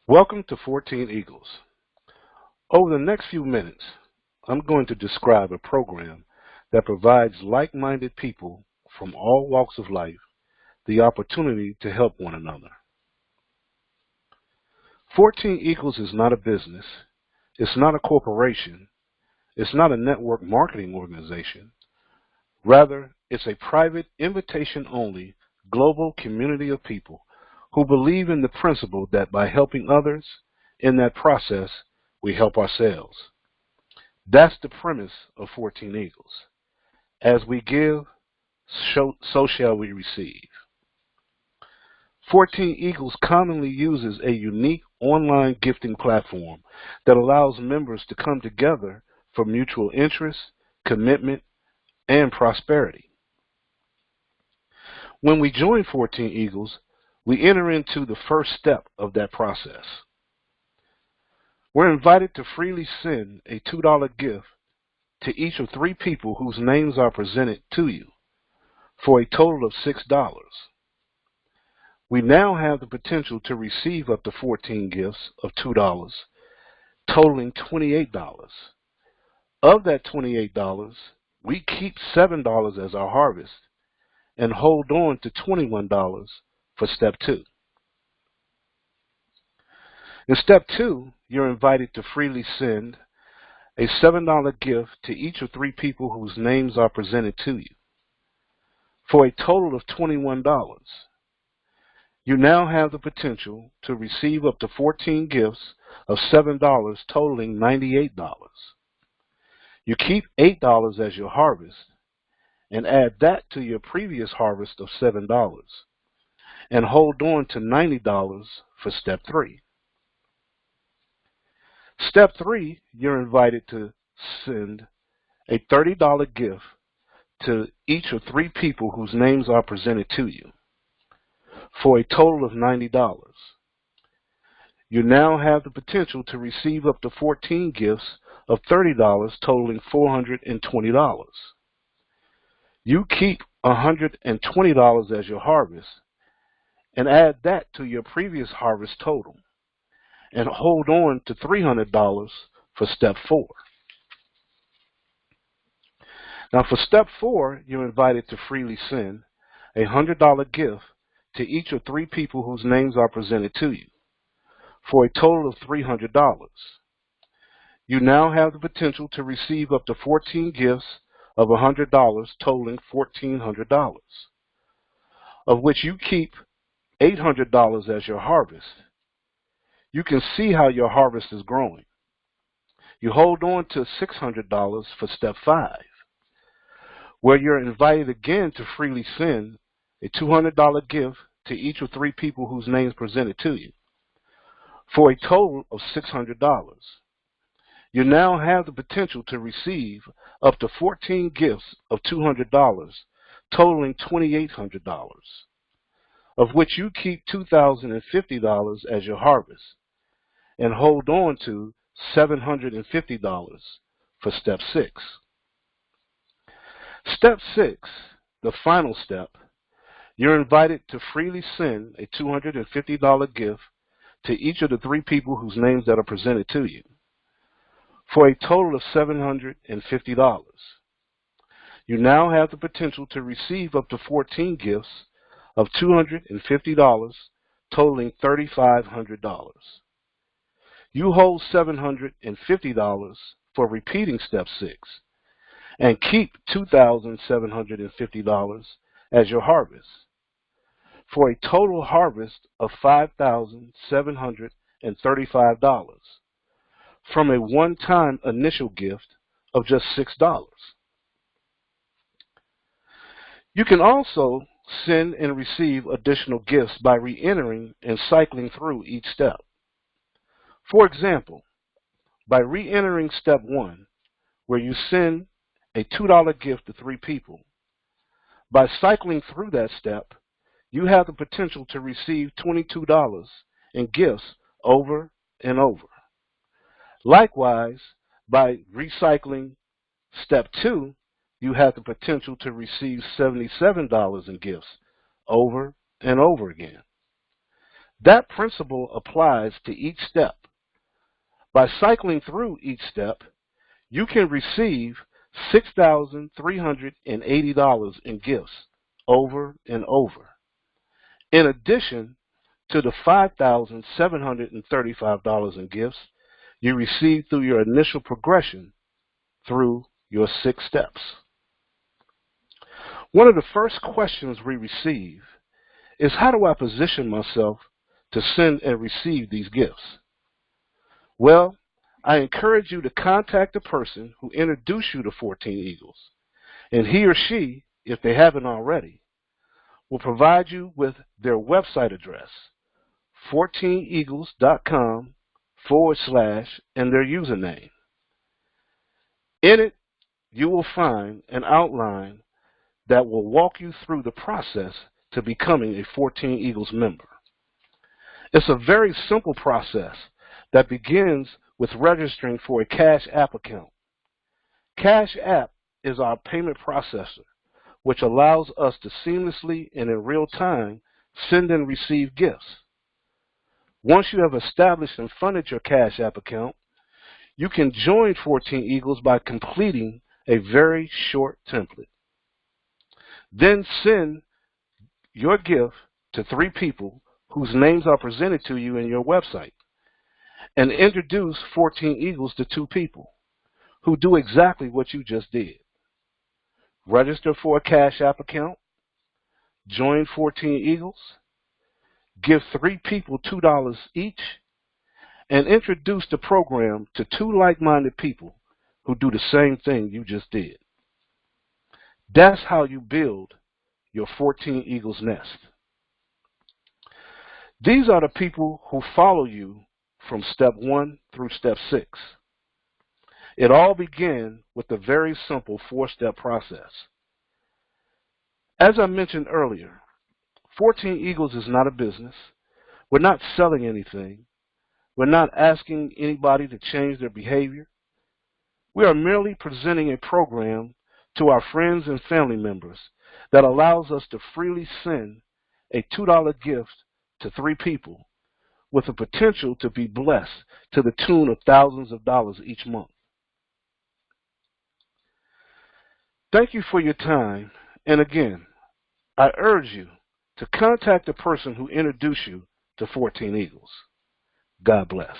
Welcome to 14 Eagles. Over the next few minutes, I'm going to describe a program that provides like-minded people from all walks of life the opportunity to help one another. 14 Eagles is not a business, it's not a corporation, it's not a network marketing organization. Rather, it's a private, invitation-only, global community of people who believe in the principle that by helping others, in that process, we help ourselves. That's the premise of 14 Eagles. As we give, so shall we receive. 14 Eagles commonly uses a unique online gifting platform that allows members to come together for mutual interest, commitment, and prosperity. When we join 14 Eagles, we enter into the first step of that process. We're invited to freely send a $2 gift to each of 3 people whose names are presented to you for a total of $6. We now have the potential to receive up to 14 gifts of $2, totaling $28. Of that $28, we keep $7 as our harvest and hold on to $21 for step 2. In step 2, you're invited to freely send a $7 gift to each of 3 people whose names are presented to you for a total of $21. You now have the potential to receive up to 14 gifts of $7 totaling $98. You keep $8 as your harvest and add that to your previous harvest of $7 and hold on to $90 for step 3. Step 3, you're invited to send a $30 gift to each of 3 people whose names are presented to you for a total of $90. You now have the potential to receive up to 14 gifts of $30 totaling $420. You keep $120 as your harvest and add that to your previous harvest total and hold on to $300 for step 4. Now for step 4, you're invited to freely send a $100 gift to each of 3 people whose names are presented to you for a total of $300. You now have the potential to receive up to 14 gifts of $100 totaling $1,400, of which you keep $800 as your harvest. You can see how your harvest is growing. You hold on to $600 for step 5, where you're invited again to freely send a $200 gift to each of 3 people whose names presented to you for a total of $600. You now have the potential to receive up to 14 gifts of $200 totaling $2,800, of which you keep $2,050 as your harvest and hold on to $750 for step 6. Step 6, the final step, you're invited to freely send a $250 gift to each of the 3 people whose names that are presented to you for a total of $750. You now have the potential to receive up to 14 gifts of $250 totaling $3,500. You hold $750 for repeating step 6 and keep $2,750 as your harvest for a total harvest of $5,735 from a one-time initial gift of just $6. You can also send and receive additional gifts by re-entering and cycling through each step. For example, by re-entering step 1, where you send a $2 gift to 3 people, by cycling through that step, you have the potential to receive $22 in gifts over and over. Likewise, by recycling step 2, you have the potential to receive $77 in gifts over and over again. That principle applies to each step. By cycling through each step, you can receive $6,380 in gifts over and over, in addition to the $5,735 in gifts you receive through your initial progression through your 6 steps. One of the first questions we receive is, how do I position myself to send and receive these gifts? Well, I encourage you to contact the person who introduced you to 14 Eagles, and he or she, if they haven't already, will provide you with their website address, 14eagles.com/ and their username. In it, you will find an outline that will walk you through the process to becoming a 14 Eagles member. It's a very simple process that begins with registering for a CashApp account. CashApp is our payment processor, which allows us to seamlessly and in real time send and receive gifts. Once you have established and funded your CashApp account, you can join 14 Eagles by completing a very short template. Then send your gift to 3 people whose names are presented to you in your website, and introduce 14 Eagles to 2 people who do exactly what you just did. Register for a CashApp account, join 14 Eagles, give 3 people $2 each, and introduce the program to 2 like-minded people who do the same thing you just did. That's how you build your 14 Eagles nest. These are the people who follow you from step 1 through step 6. It all began with a very simple 4-step process. As I mentioned earlier, 14 Eagles is not a business. We're not selling anything. We're not asking anybody to change their behavior. We are merely presenting a program to our friends and family members that allows us to freely send a $2 gift to 3 people with the potential to be blessed to the tune of thousands of dollars each month. Thank you for your time, and again, I urge you to contact the person who introduced you to 14 Eagles. God bless.